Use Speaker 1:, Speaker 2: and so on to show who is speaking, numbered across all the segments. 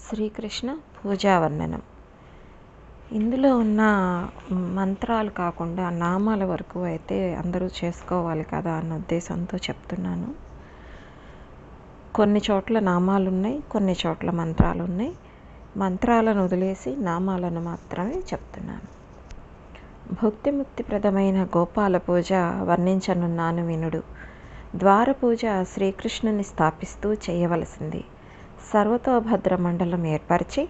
Speaker 1: శ్రీకృష్ణ పూజా వర్ణనం. ఇందులో ఉన్న మంత్రాలు కాకుండా నామాల వరకు అయితే అందరూ చేసుకోవాలి కదా అన్న ఉద్దేశంతో చెప్తున్నాను. కొన్ని చోట్ల నామాలు ఉన్నాయి, కొన్ని చోట్ల మంత్రాలు ఉన్నాయి. మంత్రాలను వదిలేసి నామాలను మాత్రమే చెప్తున్నాను. భుక్తిముక్తిప్రదమైన గోపాల పూజ వర్ణించనున్నాను వినుడు. ద్వార పూజ శ్రీకృష్ణుని స్థాపిస్తూ చేయవలసింది. సర్వతోభద్ర మండలం ఏర్పరిచి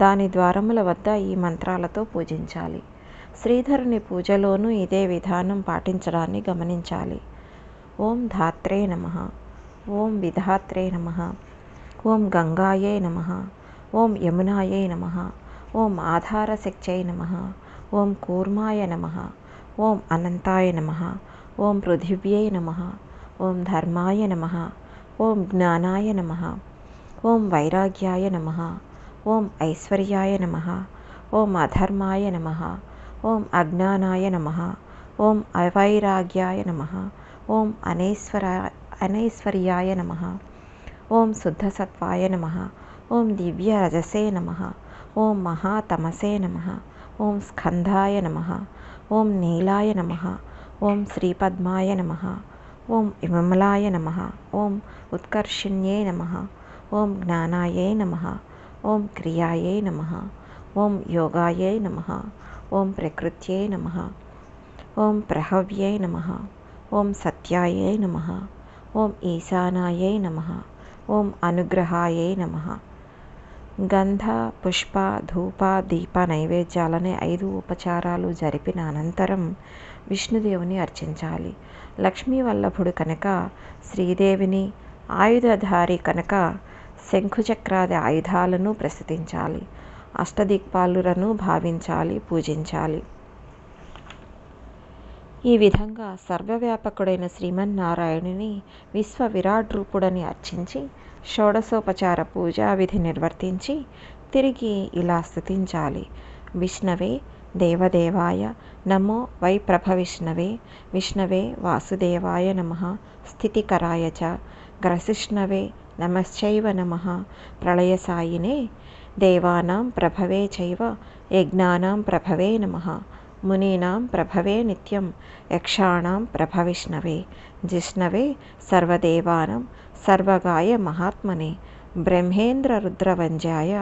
Speaker 1: దాని ద్వారముల వద్ద ఈ మంత్రాలతో పూజించాలి. శ్రీధరుని పూజలోనూ ఇదే విధానం పాటించడాన్ని గమనించాలి. ఓం ధాత్రే నమః, ఓం విధాత్రే నమః, ఓం గంగాయే నమః, ఓం యమునాయే నమః, ఓం ఆధారశక్త్యై నమః, ఓం కూర్మాయ నమః, ఓం అనంతాయ నమః, ఓం పృథివ్యై నమః, ఓం ధర్మాయ నమః, ఓం జ్ఞానాయ నమః, ఓం వైరాగ్యాయ నమః, ఓం ఐశ్వర్యాయ నమః, ఓం అధర్మాయ నమః, ఓం అజ్ఞానాయ నమః, ఓం అవైరాగ్యాయ నమః, ఓం అనైశ్వర్యాయ నమః, ఓం శుద్ధసత్వాయ నమః, ఓం దివ్యరజసే నమః, ఓం మహాతమసే నమః, ఓం స్కంధాయ నమః, ఓం నీలాయ నమః, ఓం శ్రీపద్మాయ నమః, ఓం విమలాయ నమః, ఓం ఉత్కర్షిణ్యే నమః, ఓం జ్ఞానాయే నమః, ఓం క్రియాయే నమః, ఓం యోగాయే నమః, ఓం ప్రకృత్యై నమః, ఓం ప్రహవ్యై నమః, ఓం సత్యాయే నమః, ఓం ఈశానాయే నమః, ఓం అనుగ్రహాయే నమః. గంధ, పుష్ప, ధూప, దీప నైవేద్యాలనే 5 ఉపచారాలు జరిపిన అనంతరం విష్ణుదేవుని అర్చించాలి. లక్ష్మీ వల్లభుడు కనుక శ్రీదేవిని, ఆయుధధారి కనుక శంఖుచక్రాది ఆయుధాలను ప్రస్తుతించాలి. అష్టదిక్పాలులను భావించాలి, పూజించాలి. ఈ విధంగా సర్వవ్యాపకుడైన శ్రీమన్నారాయణుని విశ్వ విరాట్ రూపుడని అర్చించి షోడశోపచార పూజా విధి నిర్వర్తించి తిరిగి ఇలా స్తుతించాలి. విష్ణవే దేవదేవాయ నమో వై ప్రభ విష్ణవే, విష్ణవే వాసుదేవాయ నమః స్థితికరాయ చ, గ్రసిష్ణవే నమశ్చైవ నమః ప్రళయసాయినే, దేవానాం ప్రభవే చైవ యజ్ఞానాం ప్రభవే నమః, మునీనాం ప్రభవే నిత్యం యక్షాణాం ప్రభ విష్ణవే, జిష్ణవే సర్వదేవానాం సర్వగాయ మహాత్మనే, బ్రహ్మేంద్ర రుద్రవంజ్యాయ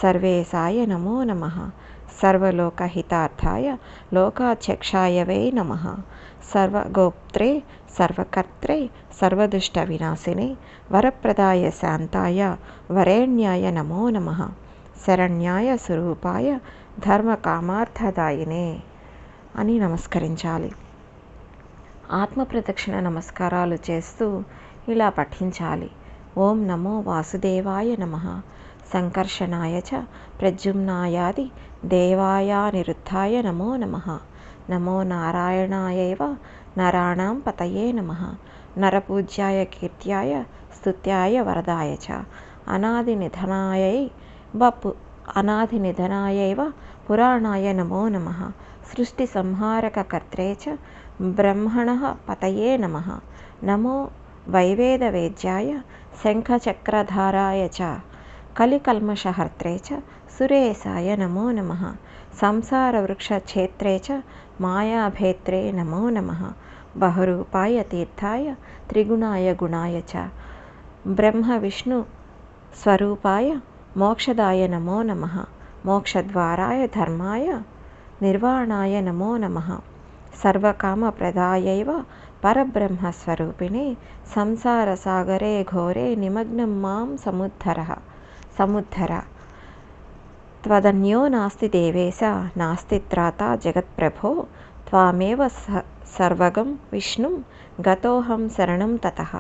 Speaker 1: సర్వేశాయ నమో నమః, సర్వలోకహితార్థాయ లోకాధ్యక్షాయ వై నమః, సర్వగోప్త్రే సర్వకర్త్రే సర్వదుష్ట వినాశినే వరప్రదాయ శాంతాయ వరేణ్యాయ నమో నమః, శరణ్యాయ స్వరూపాయ ధర్మకామార్థదాయినే అని నమస్కరించాలి. ఆత్మప్రదక్షిణ నమస్కారాలు చేస్తూ ఇలా పఠించాలి. ఓం నమో వాసుదేవాయ నమః, సంకర్షణాయ చ ప్రద్యుమ్నాయాది దేవాయానిరుద్ధాయ నమో నమః, నమో నారాయణాయైవ నరాణాం పతయే నమః, నరపూజ్యాయ కీర్త్యాయ స్తుత్యాయ వరదాయ చ, అనాదినిధనాయైవ పురాణాయ నమో నమః, సృష్టి సంహారక కర్త్రే చ బ్రహ్మణః పతయే నమః, నమో వైవేదవేద్యాయ శంఖచక్రధారాయ చ, కలికల్మషహర్త్రే చ సురేశాయ నమో నమః, సంసారవృక్షఛేత్రే చ మాయాభేత్రే నమో నమః, బహురూపాయ తీర్థాయ త్రిగుణాయ గుణాయ చ, బ్రహ్మ విష్ణు స్వరూపాయ మోక్షదాయ నమో నమః, మోక్షద్వారాయ ధర్మాయ నిర్వాణాయ నమో నమః, సర్వకామప్రదాయైవ పరబ్రహ్మస్వరూపిణే సంసారసాగరే ఘోరే నిమగ్నం మాం సముద్ధర, త్వదన్యో నాస్తి దేవేశ నాస్తి త్రాతా జగత్ప్రభో, త్వామేవ సర్వగం విష్ణుం గతోహం శరణం తతః,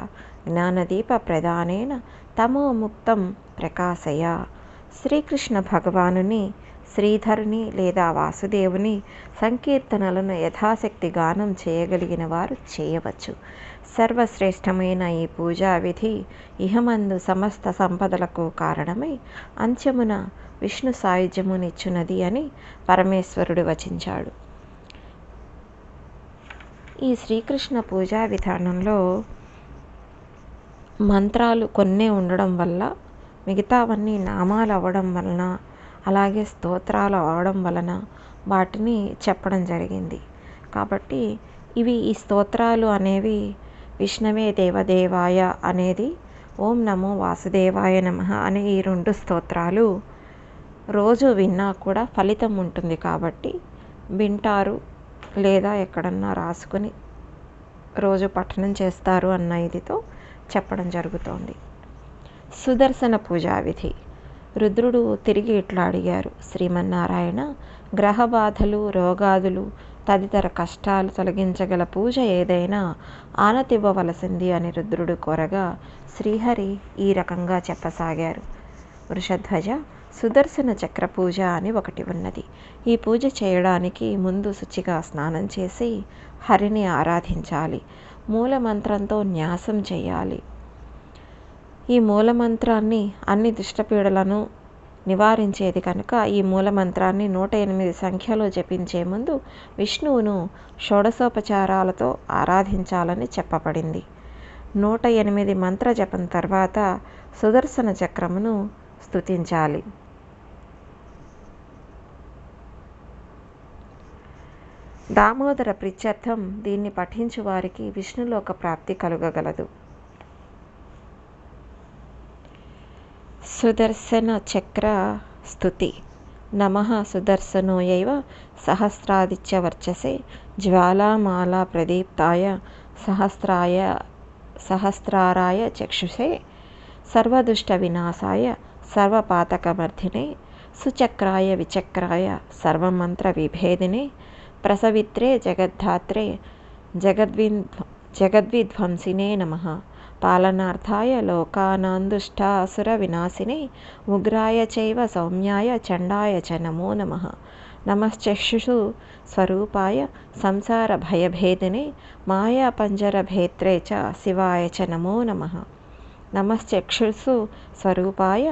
Speaker 1: జ్ఞానదీప ప్రదానేన తమోముక్తం ప్రకాశయ. శ్రీకృష్ణ భగవానుని, శ్రీధరుని లేదా వాసుదేవుని సంకీర్తనలను యథాశక్తి గానం చేయగలిగిన వారు చేయవచ్చు. సర్వశ్రేష్టమైన ఈ పూజా విధి ఇహమందు సమస్త సంపదలకు కారణమై అంత్యమున విష్ణు సాయుధ్యమునిచ్చునది అని పరమేశ్వరుడు వచించాడు. ఈ శ్రీకృష్ణ పూజా విధానంలో మంత్రాలు కొన్నే ఉండడం వల్ల మిగతావన్నీ నామాలు అవ్వడం వలన, అలాగే స్తోత్రాలు అవడం వలన వాటిని చెప్పడం జరిగింది. కాబట్టి ఈ స్తోత్రాలు అనేవి విష్ణవే దేవదేవాయ అనేది, ఓం నమో వాసుదేవాయ నమః అనే ఈ 2 స్తోత్రాలు రోజు విన్నా కూడా ఫలితం ఉంటుంది. కాబట్టి వింటారు లేదా ఎక్కడన్నా రాసుకుని రోజు పఠనం చేస్తారు అన్న ఇదితో చెప్పడం జరుగుతోంది. సుదర్శన పూజా విధి. రుద్రుడు తిరిగి ఇట్లా అడిగారు, శ్రీమన్నారాయణ, గ్రహ బాధలు, రోగాదులు తదితర కష్టాలు తొలగించగల పూజ ఏదైనా ఆనతివ్వవలసింది అని రుద్రుడు కోరగా శ్రీహరి ఈ రకంగా చెప్పసాగారు. వృషధ్వజ, సుదర్శన చక్ర పూజ అని ఒకటి ఉన్నది. ఈ పూజ చేయడానికి ముందు శుచిగా స్నానం చేసి హరిని ఆరాధించాలి. మూలమంత్రంతో న్యాసం చేయాలి. ఈ మూలమంత్రాన్ని అన్ని దుష్టపీడలను నివారించేది కనుక ఈ మూలమంత్రాన్ని 108 సంఖ్యలో జపించే ముందు విష్ణువును షోడశోపచారాలతో ఆరాధించాలని చెప్పబడింది. 108 మంత్ర జపం తర్వాత సుదర్శన చక్రమును స్తుతించాలి. దామోదర ప్రీత్యర్థం దీన్ని పఠించు వారికి విష్ణులోక ప్రాప్తి కలుగగలదు. సుదర్శన చక్ర స్తుతి. నమః సుదర్శనోయైవ సహస్రాదిత్య వర్చసే జ్వాలామాలా ప్రదీప్తాయ సహస్రారాయ చక్షుషే సర్వదుష్ట వినాశాయ సర్వపాతకమర్ధినే సుచక్రాయ విచక్రాయ సర్వమంత్ర విభేదినే ప్రసవిత్రే జగద్ధాత్రే జగద్విధ్వంసినే నమః పాలనార్థాయ లోకానాందుష్టాసుర వినాశినే ఉగ్రాయ చైవ సౌమ్యాయ చండాయ చ నమో నమః నమశ్చక్షుషు స్వరూపాయ సంసార భయభేదినే మాయా పంజర భేత్రే చ శివాయ చ నమో నమః నమశ్చక్షుషు స్వరూపాయ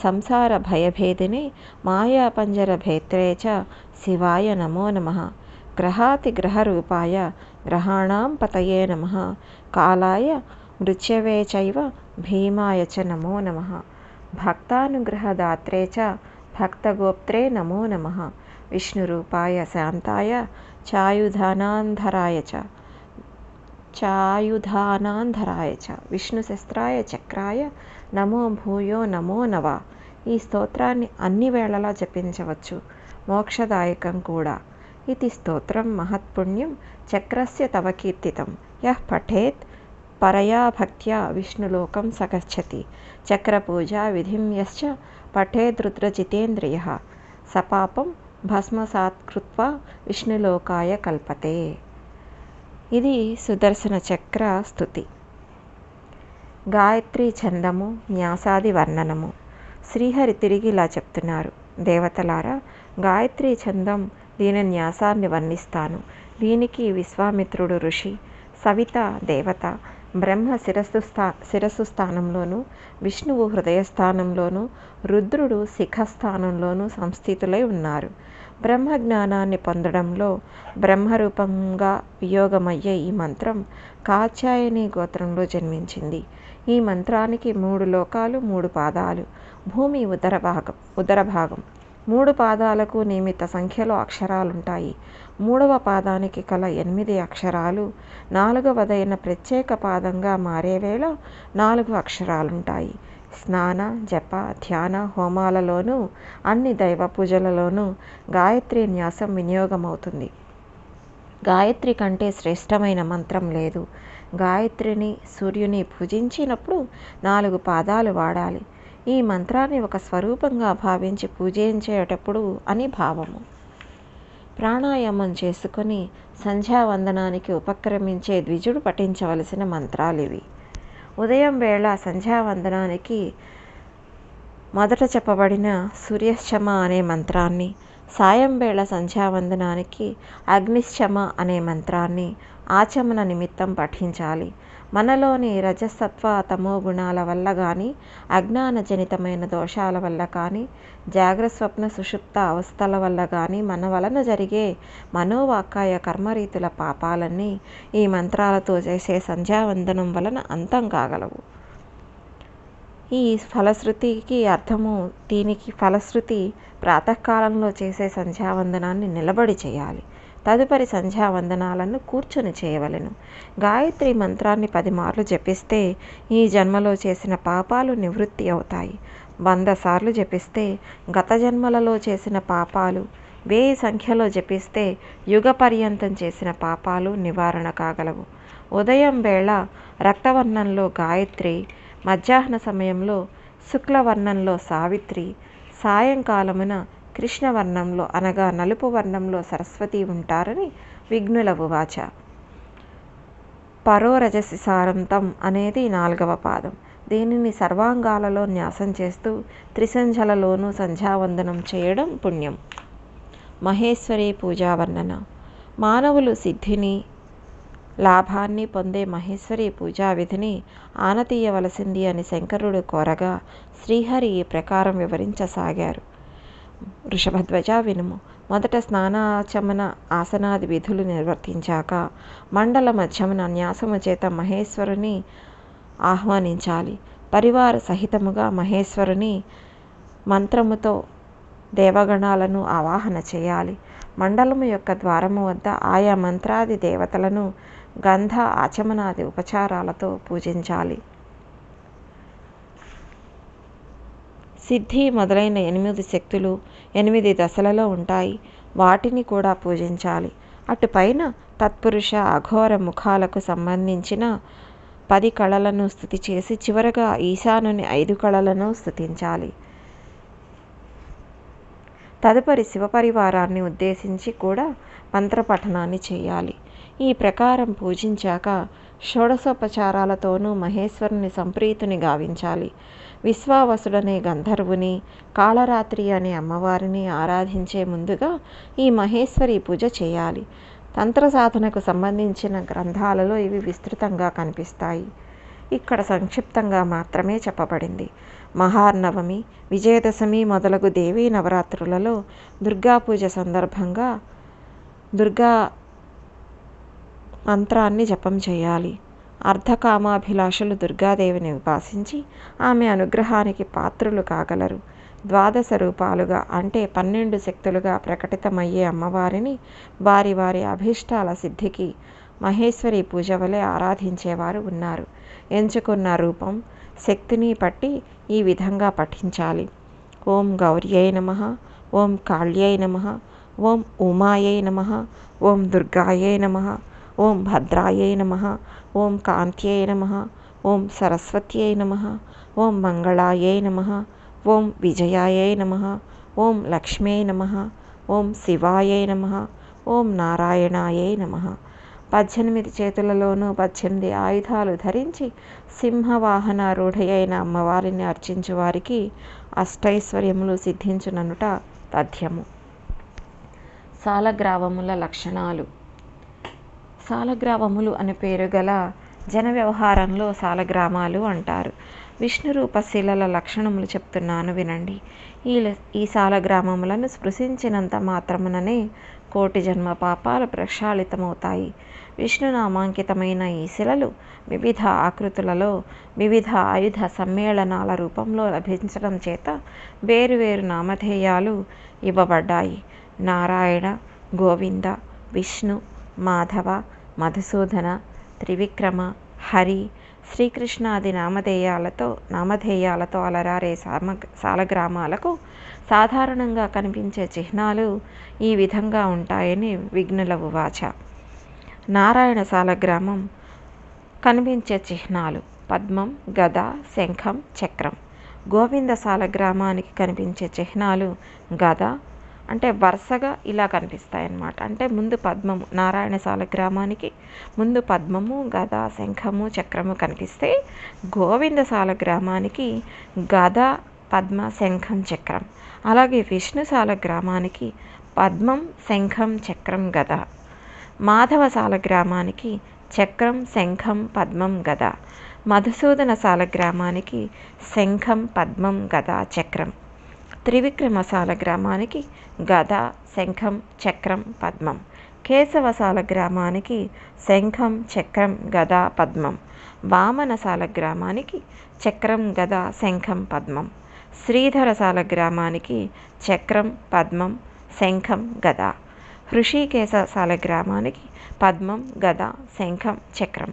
Speaker 1: సంసార భయభేదినే మాయా పంజర భేత్రే చ శివాయ నమో నమః గ్రహాతిగ్రహరూపాయ గ్రహాణాం పతయే నమః కాలాయ మృత్యవే చైవ భీమాయ చ నమో నమః భక్తానుగ్రహదాత్రే చ భక్తగోప్త్రే నమో నమః విష్ణురూపాయ శాంతాయ చాయుధానాంధరాయ చ విష్ణుశస్త్రాయ చక్రాయ నమో భూయో నమో నవ. ఈ స్తోత్రాన్ని అన్ని వేళలా జపించవచ్చు, మోక్షదాయకం కూడా. ఇది స్తోత్రం మహత్పుణ్యం చక్రస్య తవ కీర్తితం యః పఠేత్ పరయా భక్త్యా విష్ణులోకం సగచ్చతి. చక్రపూజా విధిం యశ్చ పఠేదృద్రజితేంద్రియః సపాపం భస్మసాత్కృత్వా విష్ణులోకాయ కల్పతే. ఇది సుదర్శన చక్ర స్తుతి. గాయత్రి ఛందము, న్యాసాది వర్ణనము. శ్రీహరి తిరిగి ఇలా చెప్తున్నారు, దేవతలారా, గాయత్రి ఛందం దీని న్యాసాన్ని వర్ణిస్తాను. దీనికి విశ్వామిత్రుడు ఋషి, సవిత దేవత, బ్రహ్మ శిరస్సు స్థానంలోను, విష్ణువు హృదయస్థానంలోను, రుద్రుడు శిఖస్థానంలోను సంస్థితులై ఉన్నారు. బ్రహ్మజ్ఞానాన్ని పొందడంలో బ్రహ్మరూపంగా వియోగమయ్యే ఈ మంత్రం కాత్యాయని గోత్రంలో జన్మించింది. ఈ మంత్రానికి 3 లోకాలు, 3 పాదాలు. భూమి ఉదరభాగం. 3 పాదాలకు నియమిత సంఖ్యలో అక్షరాలుంటాయి. 3వ పాదానికి కల 8 అక్షరాలు 4వదైన ప్రత్యేక పాదంగా మారే వేళ 4 అక్షరాలుంటాయి. స్నాన, జప, ధ్యాన, హోమాలలోనూ అన్ని దైవ పూజలలోనూ గాయత్రి న్యాసం వినియోగమవుతుంది. గాయత్రి కంటే శ్రేష్టమైన మంత్రం లేదు. గాయత్రిని, సూర్యుని పూజించినప్పుడు 4 పాదాలు వాడాలి. ఈ మంత్రాన్ని ఒక స్వరూపంగా భావించి పూజించేటప్పుడు అని భావము. ప్రాణాయామం చేసుకొని సంధ్యావందనానికి ఉపక్రమించే ద్విజుడు పఠించవలసిన మంత్రాలివి. ఉదయం వేళ సంధ్యావందనానికి మొదట చెప్పబడిన సూర్యశ్చమ అనే మంత్రాన్ని, సాయం వేళ సంధ్యావందనానికి అగ్నిశ్చమ అనే మంత్రాన్ని ఆచమన నిమిత్తం పఠించాలి. మనలోని రజసత్వ తమో గుణాల వల్ల కానీ, అజ్ఞానజనితమైన దోషాల వల్ల కానీ, జాగ్రస్వప్న సుషుప్త అవస్థల వల్ల కానీ మన వలన జరిగే మనోవాకాయ కర్మరీతుల పాపాలన్నీ ఈ మంత్రాలతో చేసే సంధ్యావందనం వలన అంతం కాగలవు. ఈ ఫలశ్రుతికి అర్థము, దీనికి ఫలశ్రుతి ప్రాతకాలంలో చేసే సంధ్యావందనాన్ని నిలబడి చేయాలి. తదుపరి సంధ్యావందనాలను కూర్చొని చేయవలెను. గాయత్రి మంత్రాన్ని 10 మార్లు జపిస్తే ఈ జన్మలో చేసిన పాపాలు నివృత్తి అవుతాయి. 100 సార్లు జపిస్తే గత జన్మలలో చేసిన పాపాలు, 1000 సంఖ్యలో జపిస్తే యుగ పర్యంతం చేసిన పాపాలు నివారణ కాగలవు. ఉదయం వేళ రక్తవర్ణంలో గాయత్రి, మధ్యాహ్న సమయంలో శుక్లవర్ణంలో సావిత్రి, సాయంకాలమున కృష్ణవర్ణంలో అనగా నలుపు వర్ణంలో సరస్వతి ఉంటారని విఘ్నుల ఉవాచ. పరోరజసి సారంతం అనేది 4వ పాదం. దీనిని సర్వాంగాలలో న్యాసం చేస్తూ త్రిసంధ్యలలోనూ సంధ్యావందనం చేయడం పుణ్యం. మహేశ్వరి పూజా వర్ణన. మానవులు సిద్ధిని, లాభాన్ని పొందే మహేశ్వరి పూజా విధిని ఆనతీయవలసింది అని శంకరుడు కోరగా శ్రీహరి ఈ ప్రకారం వివరించసాగారు. వృషభధ్వజ వినుము. మొదట స్నానాచమన ఆసనాది విధులు నిర్వర్తించాక మండల మధ్యమున న్యాసము చేత మహేశ్వరుని ఆహ్వానించాలి. పరివార సహితముగా మహేశ్వరుని మంత్రముతో దేవగణాలను ఆవాహన చేయాలి. మండలము యొక్క ద్వారము వద్ద ఆయా మంత్రాది దేవతలను గంధ ఆచమనాది ఉపచారాలతో పూజించాలి. సిద్ధి మొదలైన 8 శక్తులు 8 దశలలో ఉంటాయి. వాటిని కూడా పూజించాలి. అటుపైన తత్పురుష అఘోర ముఖాలకు సంబంధించిన 10 కళలను స్తుతి చేసి చివరగా ఈశానుని 5 కళలను స్తుతించాలి. తదుపరి శివపరివారాన్ని ఉద్దేశించి కూడా మంత్రపఠనాన్ని చేయాలి. ఈ ప్రకారం పూజించాక షోడశోపచారాలతోనూ మహేశ్వరుని సంప్రీతుని గావించాలి. విశ్వావసుడనే గంధర్వుని, కాళరాత్రి అనే అమ్మవారిని ఆరాధించే ముందుగా ఈ మహేశ్వరి పూజ చేయాలి. తంత్ర సాధనకు సంబంధించిన గ్రంథాలలో ఇవి విస్తృతంగా కనిపిస్తాయి. ఇక్కడ సంక్షిప్తంగా మాత్రమే చెప్పబడింది. మహానవమి, విజయదశమి మొదలగు దేవీ నవరాత్రులలో దుర్గా పూజ సందర్భంగా దుర్గా మంత్రాన్ని జపం చేయాలి. అర్ధకామాభిలాషులు దుర్గాదేవిని ఉపాసించి ఆమె అనుగ్రహానికి పాత్రులు కాగలరు. 12 రూపాలుగా అంటే 12 శక్తులుగా ప్రకటితమయ్యే అమ్మవారిని వారి వారి అభీష్టాల సిద్ధికి మహేశ్వరి పూజ వలె ఆరాధించేవారు ఉన్నారు. ఎంచుకున్న రూపం, శక్తిని పట్టి ఈ విధంగా పఠించాలి. ఓం గౌర్యై నమః, ఓం కాళ్యై నమః, ఓం ఉమాయై నమః, ఓం దుర్గాయై నమః, ఓం భద్రాయై నమః, ఓం కాంత్యై నమః, ఓం సరస్వత్యై నమః, ఓం మంగళాయై నమః, ఓం విజయాయై నమః, ఓం లక్ష్మ్యై నమః, ఓం శివాయై నమః, ఓం నారాయణాయై నమః. 18 చేతులలోనూ 18 ఆయుధాలు ధరించి సింహవాహనారూఢి అయిన అమ్మవారిని అర్చించు వారికి అష్టైశ్వర్యములు సిద్ధించుననుట తథ్యము. సాలగ్రావముల లక్షణాలు. సాలగ్రావములు అనే పేరు గల జన వ్యవహారంలో సాలగ్రామాలు అంటారు. విష్ణు రూప శిలల లక్షణములు చెప్తున్నాను వినండి. ఈ సాలగ్రామములను స్పృశించినంత మాత్రముననే 1,000,000 జన్మ పాపాలు ప్రక్షాళితమవుతాయి. విష్ణునామాంకితమైన ఈ శిలలు వివిధ ఆకృతులలో వివిధ ఆయుధ సమ్మేళనాల రూపంలో లభించడం చేత వేరువేరు నామధేయాలు ఇవ్వబడ్డాయి. నారాయణ, గోవింద, విష్ణు, మాధవ, మధుసూదన, త్రివిక్రమ, హరి, శ్రీకృష్ణాది నామధేయాలతో అలరారే సాలగ్రామాలకు సాధారణంగా కనిపించే చిహ్నాలు ఈ విధంగా ఉంటాయని విఘ్నుల ఉవాచ. నారాయణ సాలగ్రామం కనిపించే చిహ్నాలు: పద్మం, గద, శంఖం, చక్రం. గోవింద సాలగ్రామానికి కనిపించే చిహ్నాలు గద, అంటే వరుసగా ఇలా కనిపిస్తాయి అన్నమాట. అంటే ముందు పద్మము, నారాయణ సాలగ్రామానికి ముందు పద్మము, గద, శంఖము, చక్రము కనిపిస్తే గోవింద సాలగ్రామానికి గద, పద్మ, శంఖం, చక్రం. అలాగే విష్ణు సాలగ్రామానికి పద్మం, శంఖం, చక్రం, గద. మాధవ సాలగ్రామానికి చక్రం, శంఖం, పద్మం, గద. మధుసూదన సాలగ్రామానికి శంఖం, పద్మం, గద, చక్రం. త్రివిక్రమ సాలగ్రామానికి గద, శంఖం, చక్రం, పద్మం. కేశవసాల గ్రామానికి శంఖం, చక్రం, గద, పద్మం. వామనసాల గ్రామానికి చక్రం, గద, శంఖం, పద్మం. శ్రీధరసాల గ్రామానికి చక్రం, పద్మం, శంఖం, గద. హృషికేశసాల గ్రామానికి పద్మం, గద, శంఖం, చక్రం.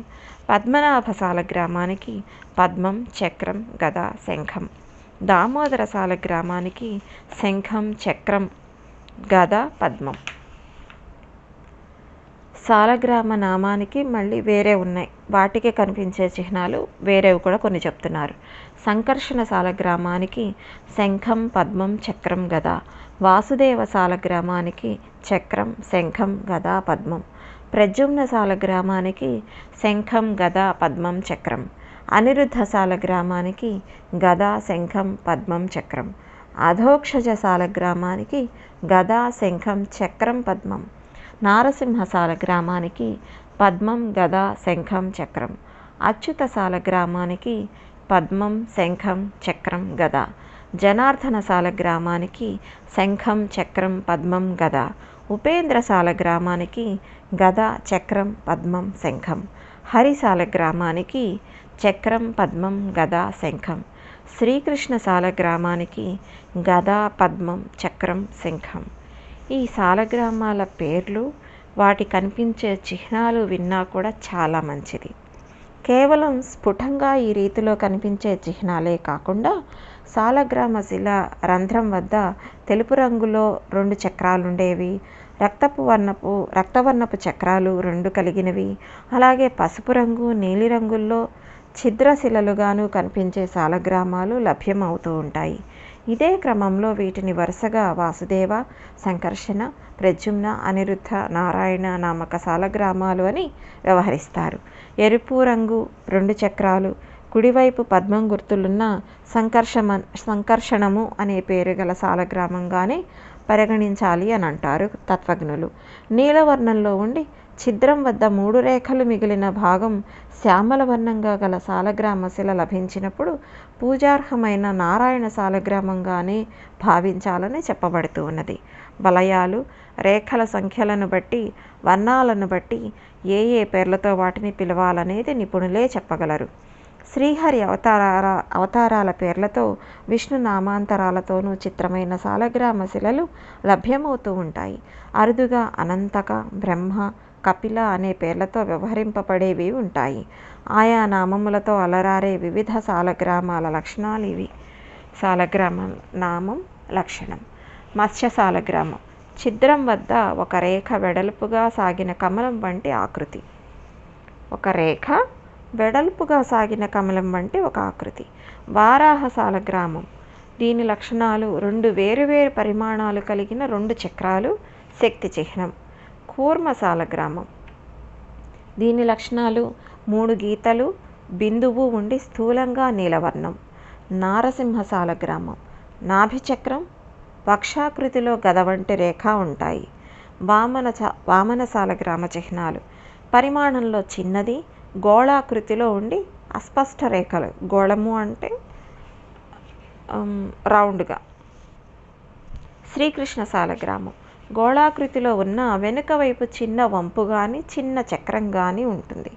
Speaker 1: పద్మనాభసాల గ్రామానికి పద్మం, చక్రం, గద, శంఖం. దామోదరసాల గ్రామానికి శంఖం, చక్రం, గద, పద్మం. సాలగ్రామ నామానికి మళ్ళీ వేరే ఉన్నాయి, వాటికి కనిపించే చిహ్నాలు వేరేవి కూడా కొన్ని చెప్తున్నారు. సంకర్షణ సాలగ్రామానికి శంఖం, పద్మం, చక్రం, గద. వాసుదేవ సాలగ్రామానికి చక్రం, శంఖం, గద, పద్మం. ప్రద్యుమ్న సాలగ్రామానికి శంఖం, గద, పద్మం, చక్రం. అనిరుద్ధ సాలగ్రామానికి గద, శంఖం, పద్మం, చక్రం. అధోక్షజ సాలగ్రామానికి గద, శంఖం, చక్రం, పద్మం. నారసింహసాల గ్రామానికి పద్మం, గద, శంఖం, చక్రం. అచ్యుతసాల గ్రామానికి పద్మం, శంఖం, చక్రం, గద. జనార్దనసాల గ్రామానికి శంఖం, చక్రం, పద్మం, గద. ఉపేంద్రసాల గ్రామానికి గద, చక్రం, పద్మం, శంఖం. హరిసాల గ్రామానికి చక్రం, పద్మం, గద, శంఖం. శ్రీకృష్ణసాల గ్రామానికి గద, పద్మం, చక్రం, శంఖం. ఈ సాలగ్రామాల పేర్లు, వాటి కనిపించే చిహ్నాలు విన్నా కూడా చాలా మంచిది. కేవలం స్ఫుటంగా ఈ రీతిలో కనిపించే చిహ్నాలే కాకుండా సాలగ్రామ శిల రంధ్రం వద్ద తెలుపు రంగులో 2 చక్రాలుండేవి, రక్తవర్ణపు చక్రాలు 2 కలిగినవి, అలాగే పసుపు రంగు, నీలిరంగుల్లో ఛిద్రశిలలుగాను కనిపించే సాలగ్రామాలు లభ్యమవుతూ ఉంటాయి. ఇదే క్రమంలో వీటిని వరుసగా వాసుదేవ, సంకర్షణ, ప్రద్యుమ్న, అనిరుద్ధ, నారాయణ నామక సాలగ్రామాలు అని వ్యవహరిస్తారు. ఎరుపు రంగు 2 చక్రాలు, కుడివైపు పద్మం గుర్తులున్న సంకర్షణము అనే పేరు గల సాలగ్రామంగానే పరిగణించాలి అని అంటారు తత్వజ్ఞులు. నీలవర్ణంలో ఉండి ఛిద్రం వద్ద 3 రేఖలు మిగిలిన భాగం శ్యామల వర్ణంగా గల సాలగ్రామ శిల లభించినప్పుడు పూజార్హమైన నారాయణ సాలగ్రామంగానే భావించాలని చెప్పబడుతూ ఉన్నది. వలయాలు, రేఖల సంఖ్యలను బట్టి, వర్ణాలను బట్టి ఏ పేర్లతో వాటిని పిలవాలనేది నిపుణులే చెప్పగలరు. శ్రీహరి అవతారాల పేర్లతో, విష్ణు నామాంతరాలతోనూ చిత్రమైన సాలగ్రామ శిలలు లభ్యమవుతూ ఉంటాయి. అరుదుగా అనంతక, బ్రహ్మ, కపిల అనే పేర్లతో వ్యవహరింపబడేవి ఉంటాయి. ఆయా నామములతో అలరారే వివిధ సాలగ్రామాల లక్షణాలు ఇవి. సాలగ్రామ నామం, లక్షణం. మత్స్య సాలగ్రామం ఛిద్రం వద్ద ఒక రేఖ వెడల్పుగా సాగిన కమలం వంటి ఆకృతి. ఒక ఆకృతి. వారాహ సాలగ్రామం, దీని లక్షణాలు 2 వేరువేరు పరిమాణాలు కలిగిన 2 చక్రాలు, శక్తి చిహ్నం. కూర్మ సాలగ్రామం, దీని లక్షణాలు 3 గీతలు, బిందువు ఉండి స్థూలంగా నీలవర్ణం. నారసింహ సాలగ్రామం, నాభిచక్రం, వక్షాకృతిలో గద వంటి రేఖ ఉంటాయి. వామన సాలగ్రామ చిహ్నాలు పరిమాణంలో చిన్నది, గోళాకృతిలో ఉండి అస్పష్ట రేఖలు, గోళము అంటే రౌండ్గా. శ్రీకృష్ణ సాలగ్రామం, గోళాకృతిలో ఉన్న వెనుక వైపు చిన్న వంపు కానీ చిన్న చక్రం కానీ ఉంటుంది.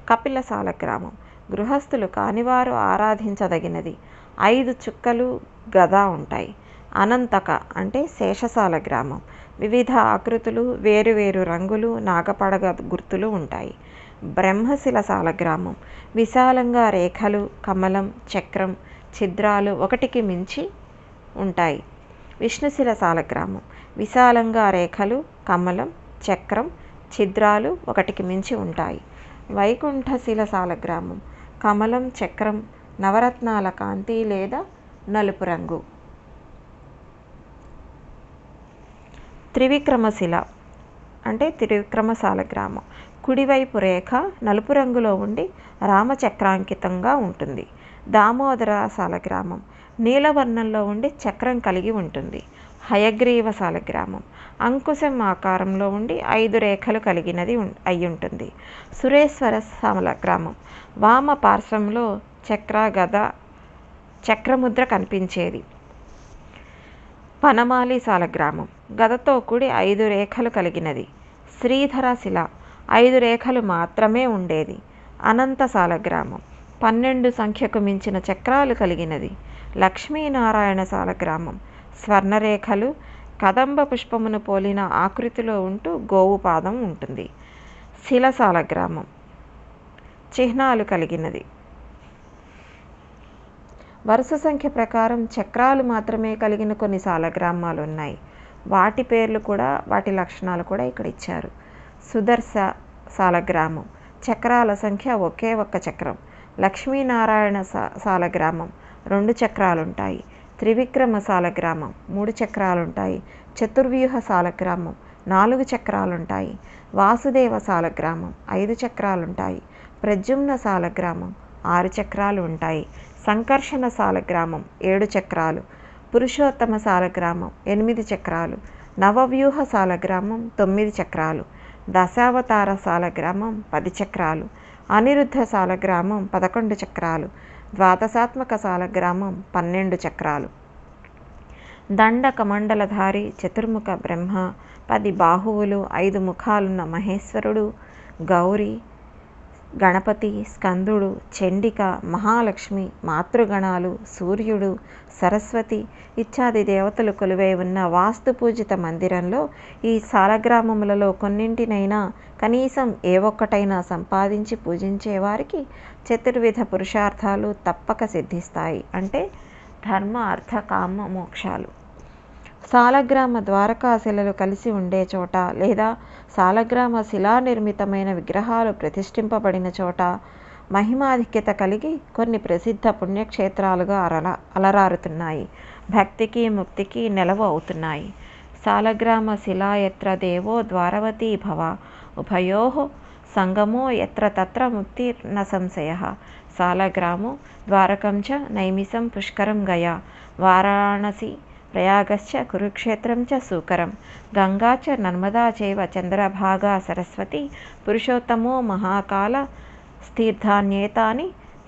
Speaker 1: కపిల సాలగ్రామం, గృహస్థులు కానివారు ఆరాధించదగినది, 5 చుక్కలు, గద ఉంటాయి. అనంతక అంటే శేషసాల గ్రామం, వివిధ ఆకృతులు, వేరువేరు రంగులు, నాగపడగ గుర్తులు ఉంటాయి. బ్రహ్మశిల సాలగ్రామం, విశాలంగా రేఖలు, కమలం, చక్రం, ఛిద్రాలు 1కి మించి ఉంటాయి. విష్ణుశిల సాలగ్రామం, విశాలంగా రేఖలు, కమలం, చక్రం, ఛిద్రాలు 1కి మించి ఉంటాయి. వైకుంఠశిల సాలగ్రామం, కమలం, చక్రం, నవరత్నాల కాంతి లేదా నలుపు రంగు. త్రివిక్రమశిల అంటే త్రివిక్రమ సాలగ్రామం, కుడివైపు రేఖ నలుపు రంగులో ఉండి రామచక్రాంకితంగా ఉంటుంది. దామోదర సాలగ్రామం, నీలవర్ణంలో ఉండి చక్రం కలిగి ఉంటుంది. హయగ్రీవ సాలగ్రామం, అంకుశం ఆకారంలో ఉండి 5 రేఖలు కలిగినది అయి ఉంటుంది. సురేశ్వర సాలగ్రామం, వామ పార్శ్వంలో చక్ర, గద, చక్రముద్ర కనిపించేది. వనమాలి సాలగ్రామం, గదతో కూడి 5 రేఖలు కలిగినది. శ్రీధర శిల 5 రేఖలు మాత్రమే ఉండేది. అనంత సాలగ్రామం 12 సంఖ్యకు మించిన చక్రాలు కలిగినది. లక్ష్మీనారాయణ సాలగ్రామం స్వర్ణరేఖలు, కదంబ పుష్పమును పోలిన ఆకృతిలో ఉంటూ గోవు పాదం ఉంటుంది. శిల సాలగ్రామం చిహ్నాలు కలిగినది. వరుస సంఖ్య ప్రకారం చక్రాలు మాత్రమే కలిగిన కొన్ని సాలగ్రామాలు ఉన్నాయి. వాటి పేర్లు కూడా, వాటి లక్షణాలు కూడా ఇక్కడ ఇచ్చారు. సుదర్శ సాలగ్రామం చక్రాల సంఖ్య ఒకే ఒక్క చక్రం. లక్ష్మీనారాయణ సాలగ్రామం 2 చక్రాలుంటాయి. త్రివిక్రమ సాలగ్రామం 3 చక్రాలుంటాయి. చతుర్వ్యూహ సాలగ్రామం 4 చక్రాలుంటాయి. వాసుదేవ సాలగ్రామం 5 చక్రాలుంటాయి. ప్రద్యుమ్న సాలగ్రామం 6 చక్రాలు ఉంటాయి. సంకర్షణ సాలగ్రామం 7 చక్రాలు. పురుషోత్తమ సాలగ్రామం 8 చక్రాలు. నవవ్యూహ సాలగ్రామం 9 చక్రాలు. దశావతార సాలగ్రామం 10 చక్రాలు. అనిరుద్ధ సాలగ్రామం 11 చక్రాలు. ద్వాదశాత్మక సాలగ్రామం 12 చక్రాలు. దండ కమండలధారి చతుర్ముఖ బ్రహ్మ, 10 బాహువులు, 5 ముఖాలున్న మహేశ్వరుడు, గౌరీ, గణపతి, స్కందుడు, చండిక, మహాలక్ష్మి, మాతృగణాలు, సూర్యుడు, సరస్వతి ఇత్యాది దేవతలు కొలువై ఉన్న వాస్తు పూజిత మందిరంలో ఈ సాలగ్రామములలో కొన్నింటినైనా కనీసం ఏ ఒక్కటైనా సంపాదించి పూజించే వారికి చతుర్విధ పురుషార్థాలు తప్పక సిద్ధిస్తాయి. అంటే ధర్మ, అర్థ, కామ, మోక్షాలు. సాలగ్రామ ద్వారకాశిలలు కలిసి ఉండే చోట లేదా సాలగ్రామ శిలా నిర్మితమైన విగ్రహాలు ప్రతిష్ఠింపబడిన చోట మహిమాధిక్యత కలిగి కొన్ని ప్రసిద్ధ పుణ్యక్షేత్రాలుగా అలరారుతున్నాయి. భక్తికి ముక్తికి నెలవు అవుతున్నాయి. సాలగ్రామ శిలా యత్ర దేవో ద్వారవతీ భవ ఉభయో సంగమో యత్ర తత్ర ముక్తి న సంశయ. సాలగ్రామో ద్వారకం చ నైమిసం పుష్కరం గయా వారాణసి ప్రయాగశ్చ కురుక్షేత్రం చ సూకరం గంగా చ నర్మదా చైవ చంద్రభాగా సరస్వతి పురుషోత్తమో మహాకాల స్థిర్ధాన్యేతాని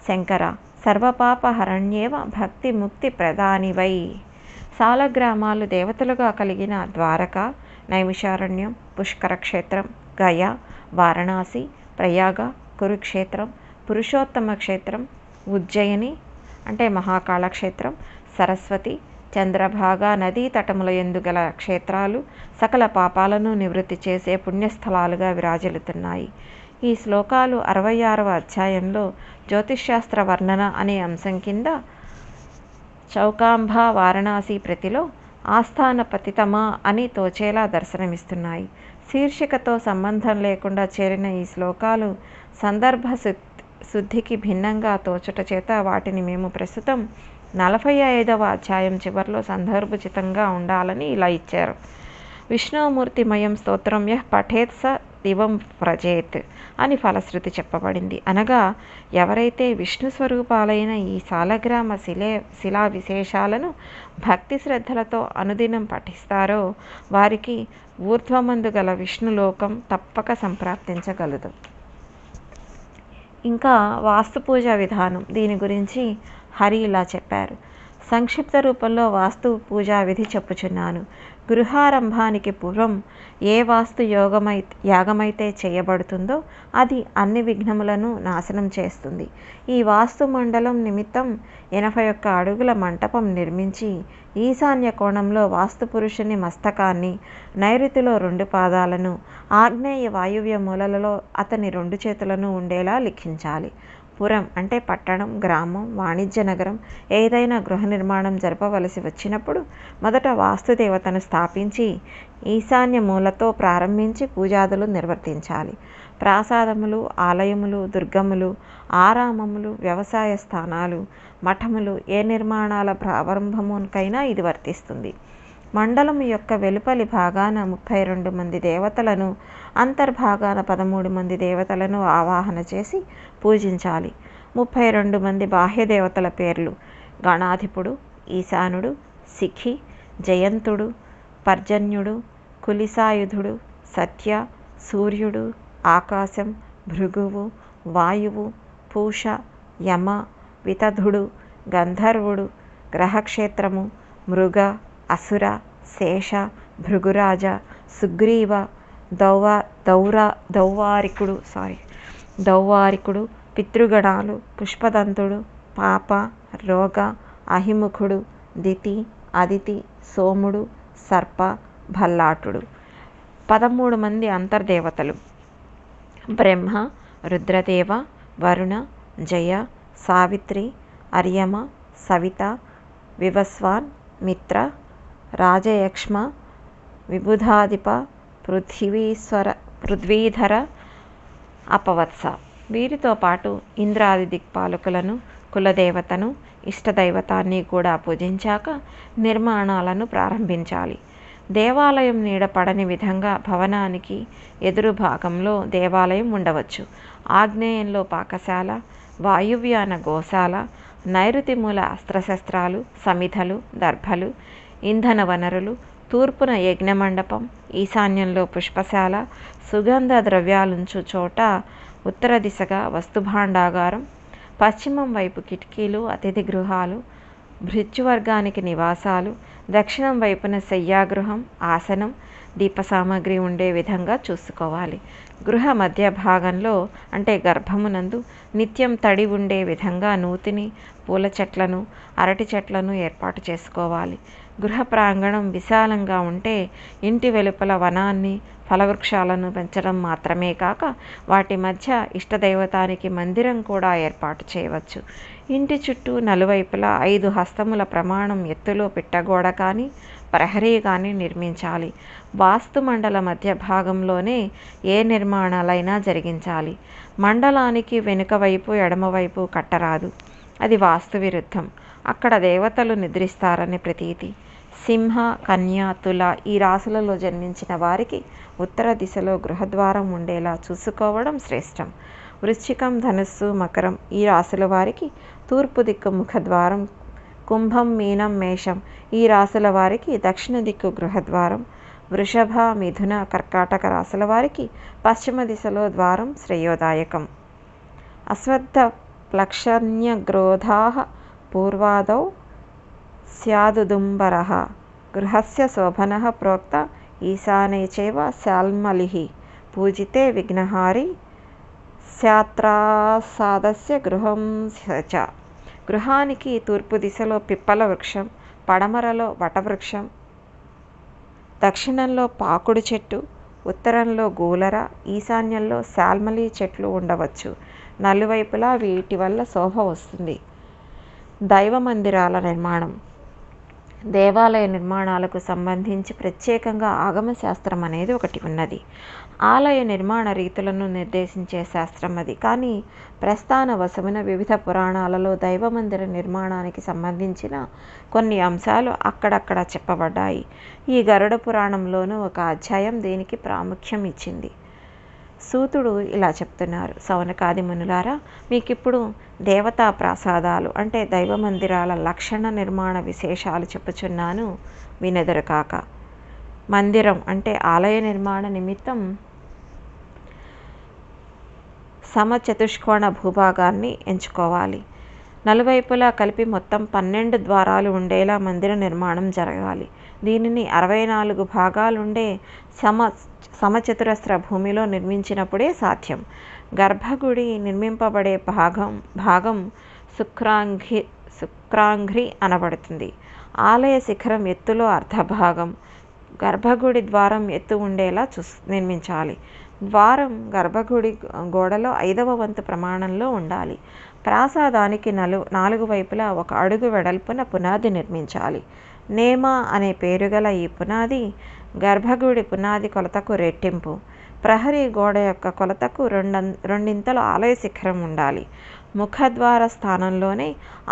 Speaker 1: శంకర సర్వపాపహరణ్యేవ భక్తి ముక్తి ప్రదానివై. సాలగ్రామాలు దేవతలుగా కలిగిన ద్వారక, నైమిషారణ్యం, పుష్కరక్షేత్రం, గయా, వారణాసి, ప్రయాగ, కురుక్షేత్రం, పురుషోత్తమ క్షేత్రం, ఉజ్జయిని అంటే మహాకాళక్షేత్రం, సరస్వతి, చంద్రభాగా నదీ తటముల యందు గల క్షేత్రాలు సకల పాపాలను నివృత్తి చేసే పుణ్యస్థలాలుగా విరాజిల్లుతున్నాయి. ఈ శ్లోకాలు 66వ అధ్యాయంలో జ్యోతిష్శాస్త్ర వర్ణన అనే అంశం కింద చౌకాంబ వారణాసి ప్రతిలో ఆస్థాన పతితమా అని తోచేలా దర్శనమిస్తున్నాయి. శీర్షికతో సంబంధం లేకుండా చేరిన ఈ శ్లోకాలు సందర్భ శుద్ధికి భిన్నంగా తోచుట చేత వాటిని మేము ప్రస్తుతం 45వ అధ్యాయం చివరిలో సందర్భోచితంగా ఉండాలని ఇలా ఇచ్చారు. విష్ణుమూర్తిమయం స్తోత్రం యః పఠేత్ స దివం వ్రజేత్ అని ఫలశ్రుతి చెప్పబడింది. అనగా ఎవరైతే విష్ణు స్వరూపాలైన ఈ సాలగ్రామ శిలా విశేషాలను భక్తి శ్రద్ధలతో అనుదినం పఠిస్తారో వారికి ఊర్ధ్వమందు గల విష్ణులోకం తప్పక సంప్రాప్తించగలదు. ఇంకా వాస్తు పూజా విధానం, దీని గురించి హరి ఇలా చెప్పారు. సంక్షిప్త రూపంలో వాస్తు పూజా విధి చెప్పుచున్నాను. గృహారంభానికి పూర్వం ఏ వాస్తు యాగమైతే చేయబడుతుందో అది అన్ని విఘ్నములను నాశనం చేస్తుంది. ఈ వాస్తు మండలం నిమిత్తం 81 అడుగుల మంటపం నిర్మించి ఈశాన్య కోణంలో వాస్తు పురుషుని మస్తకాన్ని, నైరుతిలో 2 పాదాలను, ఆగ్నేయ వాయువ్య మూలలలో అతని 2 చేతులను ఉండేలా లిఖించాలి. పురం అంటే పట్టణం, గ్రామం, వాణిజ్య నగరం ఏదైనా గృహ నిర్మాణం జరపవలసి వచ్చినప్పుడు మొదట వాస్తుదేవతను స్థాపించి ఈశాన్య మూలతో ప్రారంభించి పూజాదులు నిర్వర్తించాలి. ప్రాసాదములు, ఆలయములు, దుర్గములు, ఆరామములు, వ్యవసాయ స్థానాలు, మఠములు ఏ నిర్మాణాల ప్రారంభముకైనా ఇది వర్తిస్తుంది. మండలం యొక్క వెలుపలి భాగాన 32 మంది దేవతలను, అంతర్భాగాన 13 మంది దేవతలను ఆవాహన చేసి పూజించాలి. 32 మంది బాహ్య దేవతల పేర్లు: గణాధిపుడు, ఈశానుడు, శిఖి, జయంతుడు, పర్జన్యుడు, కులిసాయుధుడు, సత్య, సూర్యుడు, ఆకాశం, భృగువు, వాయువు, పూష, యమ, వితధుడు, గంధర్వుడు, గ్రహక్షేత్రము, మృగ, అసుర, శేష, భృగురాజ, సుగ్రీవ, దౌవా దౌరా దౌవారికుడు, పితృగణాలు, పుష్పదంతుడు, పాప, రోగ, అహిముఖుడు, దితి, అదితి, సోముడు, సర్ప, భల్లాటుడు. 13 మంది అంతర్దేవతలు: బ్రహ్మ, రుద్రదేవ, వరుణ, జయ, సావిత్రి, అర్యమ, సవిత, వివస్వాన్, మిత్ర, రాజయక్ష్మ, విబుధాధిప, పృథ్వీధర, అపవత్స. వీరితో పాటు ఇంద్రాది దిక్పాలకులను, కులదేవతను, ఇష్టదైవతాన్ని కూడా పూజించాక నిర్మాణాలను ప్రారంభించాలి. దేవాలయం నీడ పడని విధంగా భవనానికి ఎదురు భాగంలో దేవాలయం ఉండవచ్చు. ఆగ్నేయంలో పాకశాల, వాయువ్యాన గోశాల, నైరుతి మూల అస్త్రశస్త్రాలు, సమిధలు, దర్భలు, ఇంధన వనరులు, తూర్పున యజ్ఞమండపం, ఈశాన్యంలో పుష్పశాల, సుగంధ ద్రవ్యాలుంచు చోట ఉత్తర దిశగా వస్తుభాండాగారం, పశ్చిమం వైపు కిటికీలు, అతిథి గృహాలు, భృత్యువర్గానికి నివాసాలు, దక్షిణం వైపున శయ్యాగృహం, ఆసనం, దీప సామాగ్రి ఉండే విధంగా చూసుకోవాలి. గృహ మధ్య భాగంలో అంటే గర్భమునందు నిత్యం తడి ఉండే విధంగా నూతిని, పూల చెట్లను, అరటి చెట్లను ఏర్పాటు చేసుకోవాలి. గృహ ప్రాంగణం విశాలంగా ఉంటే ఇంటి వెలుపల వనాన్ని, ఫలవృక్షాలను పెంచడం మాత్రమే కాక వాటి మధ్య ఇష్టదైవతానికి మందిరం కూడా ఏర్పాటు చేయవచ్చు. ఇంటి చుట్టూ నలువైపులా 5 హస్తముల ప్రమాణం ఎత్తులో పిట్టగోడ కానీ, ప్రహరీ కానీ నిర్మించాలి. వాస్తు మండల మధ్య భాగంలోనే ఏ నిర్మాణాలైనా జరిగించాలి. మండలానికి వెనుక వైపు, ఎడమవైపు కట్టరాదు. అది వాస్తు విరుద్ధం. అక్కడ దేవతలు నిద్రిస్తారని ప్రతీతి. సింహ, కన్య, తుల ఈ రాశులలో జన్మించిన వారికి ఉత్తర దిశలో గృహద్వారం ఉండేలా చూసుకోవడం శ్రేష్టం. వృశ్చికం, ధనుస్సు, మకరం ఈ రాశుల వారికి తూర్పు దిక్కు ముఖద్వారం, కుంభం, మీనం, మేషం ఈ రాశుల వారికి దక్షిణ దిక్కు గృహద్వారం, వృషభ, మిథున, కర్కాటక రాశుల వారికి పశ్చిమ దిశలో ద్వారం శ్రేయోదాయకం. అశ్వత్థ ప్లక్షణ్యగ్రోధాః పూర్వాదౌ స్యాదుదుంబరః గృహస్య శోభనః ప్రోక్త ఈశానే చైవ శాల్మలిః పూజితే విఘ్నహారి స్యాత్రాసాదస్య గృహం చ. గృహానికి తూర్పు దిశలో పిప్పల వృక్షం, పడమరలో వటవృక్షం, దక్షిణంలో పాకుడు చెట్టు, ఉత్తరంలో గూలర, ఈశాన్యంలో శాల్మలి చెట్లు ఉండవచ్చు. నలువైపులా వీటి వల్ల శోభ వస్తుంది. దైవ మందిరాల నిర్మాణం. దేవాలయ నిర్మాణాలకు సంబంధించి ప్రత్యేకంగా ఆగమ శాస్త్రం అనేది ఒకటి ఉన్నది. ఆలయ నిర్మాణ రీతులను నిర్దేశించే శాస్త్రం అది. కానీ ప్రస్థాన వశమున వివిధ పురాణాలలో దైవ మందిర నిర్మాణానికి సంబంధించిన కొన్ని అంశాలు అక్కడక్కడ చెప్పబడ్డాయి. ఈ గరుడ పురాణంలోనూ ఒక అధ్యాయం దీనికి ప్రాముఖ్యం ఇచ్చింది. సూతుడు ఇలా చెప్తున్నారు: సౌనకాది మునులారా, మీకిప్పుడు దేవతా ప్రాసాదాలు అంటే దైవ మందిరాల లక్షణ నిర్మాణ విశేషాలు చెప్పుచున్నాను, వినెదరు కాక. మందిరం అంటే ఆలయ నిర్మాణ నిమిత్తం సమచతుష్కోణ భూభాగాన్ని ఎంచుకోవాలి. నలువైపులా కలిపి మొత్తం 12 ద్వారాలు ఉండేలా మందిర నిర్మాణం జరగాలి. దీనిని 64 భాగాలుండే సమచతురస్ర భూమిలో నిర్మించినప్పుడే సాధ్యం. గర్భగుడి నిర్మింపబడే భాగం శుక్రాంఘ్రి అనబడుతుంది. ఆలయ శిఖరం ఎత్తులో అర్ధభాగం. గర్భగుడి ద్వారం ఎత్తు ఉండేలా నిర్మించాలి. ద్వారం గర్భగుడి గోడలో 5వ వంతు ప్రమాణంలో ఉండాలి. ప్రాసాదానికి 4 వైపులా 1 అడుగు వెడల్పున పునాది నిర్మించాలి. నేమ అనే పేరుగల ఈ పునాది గర్భగుడి పునాది కొలతకు రెట్టింపు. ప్రహరీ గోడ యొక్క కొలతకు రెండింతల ఆలయ శిఖరం ఉండాలి. ముఖద్వార స్థానంలోనే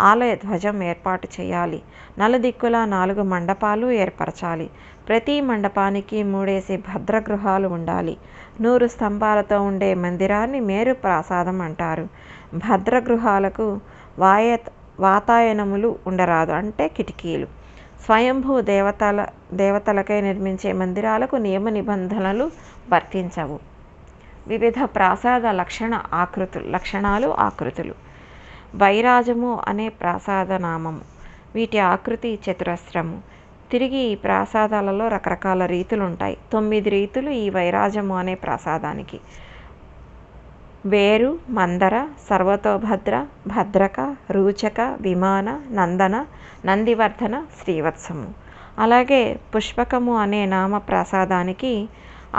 Speaker 1: ఆలయ ధ్వజం ఏర్పాటు చేయాలి. నలుదిక్కులా 4 మండపాలు ఏర్పరచాలి. ప్రతి మండపానికి 3 భద్రగృహాలు ఉండాలి. 100 స్తంభాలతో ఉండే మందిరాన్ని మేరు ప్రాసాదం అంటారు. భద్రగృహాలకు వాతాయనములు ఉండరాదు, అంటే కిటికీలు. స్వయంభూ దేవతలకై నిర్మించే మందిరాలకు నియమ నిబంధనలు వర్తించవు. వివిధ ప్రాసాద లక్షణాలు ఆకృతులు. వైరాజము అనే ప్రాసాద నామము. వీటి ఆకృతి చతురస్రము. తిరిగి ఈ ప్రాసాదాలలో రకరకాల రీతులు ఉంటాయి. 9 రీతులు ఈ వైరాజము అనే ప్రాసాదానికి. వేరు, మందర, సర్వతోభద్ర, భద్రక, రూచక, విమాన, నందన, నందివర్ధన, శ్రీవత్సము. అలాగే పుష్పకము అనే నామ ప్రాసాదానికి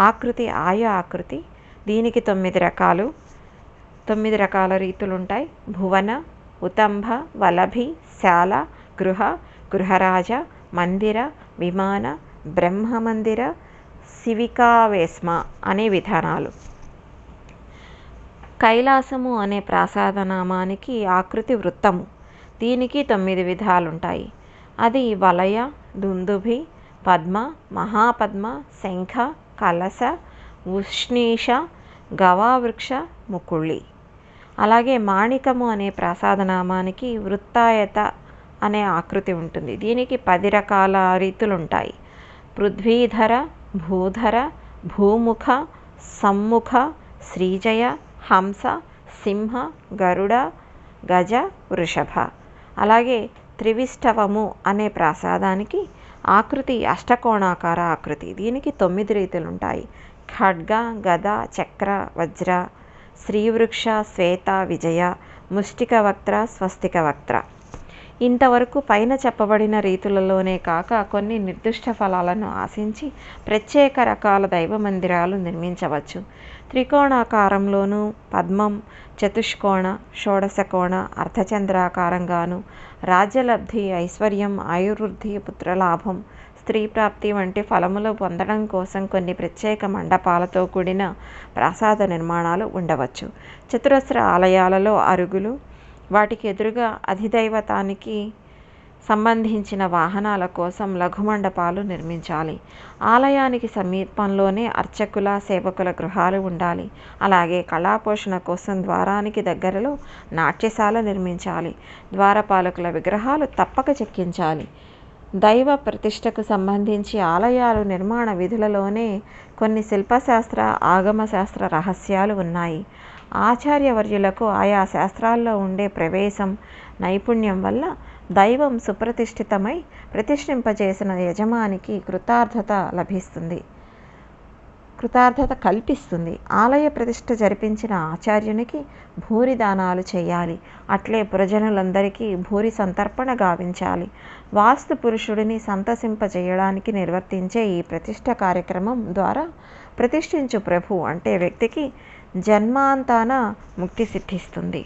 Speaker 1: ఆకృతి ఆయా ఆకృతి. దీనికి 9 రకాల రీతులుంటాయి. భువన, ఉతంభ, వలభి, శాల, గృహ, గృహరాజ, మందిర, విమాన, బ్రహ్మమందిర, శివికావేస్మ అనే విధానాలు. కైలాసము అనే ప్రాసాదనామానికి ఆకృతి వృత్తము. దీనికి 9 విధాలుంటాయి. అది వలయ, దుందుభి, పద్మ, మహాపద్మ, శంఖ, కలశ, ఉష్ణీష, గవావృక్ష, ముకుళి. అలాగే మాణికము అనే ప్రాసాదనామానికి వృత్తాయత అనే ఆకృతి ఉంటుంది. దీనికి 10 రకాల రీతులుంటాయి. పృథ్వీధర, భూధర, భూముఖ, సమ్ముఖ, శ్రీజయ, హంస, సింహ, గరుడ, గజ, వృషభ. అలాగే త్రివిష్టవము అనే ప్రాసాదానికి ఆకృతి అష్టకోణాకార ఆకృతి. దీనికి 9 రీతులుంటాయి. ఖడ్గ, గద, చక్ర, వజ్ర, శ్రీవృక్ష, శ్వేత, విజయ, ముష్టిక వక్త్ర, స్వస్తిక వక్త్ర. ఇంతవరకు పైన చెప్పబడిన రీతులలోనే కాక కొన్ని నిర్దిష్ట ఫలాలను ఆశించి ప్రత్యేక రకాల దైవ మందిరాలు నిర్మించవచ్చు. త్రికోణాకారంలోనూ, పద్మం, చతుష్కోణ, షోడశకోణ, అర్ధచంద్రాకారంగాను రాజ్యలబ్ధి, ఐశ్వర్యం, ఆయుర్వృద్ధి, పుత్రలాభం, స్త్రీ ప్రాప్తి వంటి ఫలములు పొందడం కోసం కొన్ని ప్రత్యేక మండపాలతో కూడిన ప్రాసాద నిర్మాణాలు ఉండవచ్చు. చతురస్ర ఆలయాలలో అరుగులు, వాటికి ఎదురుగా అధిదైవతానికి సంబంధించిన వాహనాల కోసం లఘుమండపాలు నిర్మించాలి. ఆలయానికి సమీపంలోనే అర్చకుల, సేవకుల గృహాలు ఉండాలి. అలాగే కళాపోషణ కోసం ద్వారానికి దగ్గరలో నాట్యశాల నిర్మించాలి. ద్వారపాలకుల విగ్రహాలు తప్పక చెక్కించాలి. దైవ ప్రతిష్టకు సంబంధించి ఆలయాలు నిర్మాణ విధులలోనే కొన్ని శిల్పశాస్త్ర, ఆగమశాస్త్ర రహస్యాలు ఉన్నాయి. ఆచార్యవర్యులకు ఆయా శాస్త్రాల్లో ఉండే ప్రవేశం, నైపుణ్యం వల్ల దైవం సుప్రతిష్ఠితమై ప్రతిష్ఠింపజేసిన యజమానికి కృతార్థత కల్పిస్తుంది. ఆలయ ప్రతిష్ఠ జరిపించిన ఆచార్యునికి భూరి దానాలు చేయాలి. అట్లే పురజనులందరికీ భూరి సంతర్పణ గావించాలి. వాస్తు పురుషుడిని సంతసింపజేయడానికి నిర్వర్తించే ఈ ప్రతిష్ఠ కార్యక్రమం ద్వారా ప్రతిష్ఠించు ప్రభు అంటే వ్యక్తికి జన్మాంతాన ముక్తి సిద్ధిస్తుంది.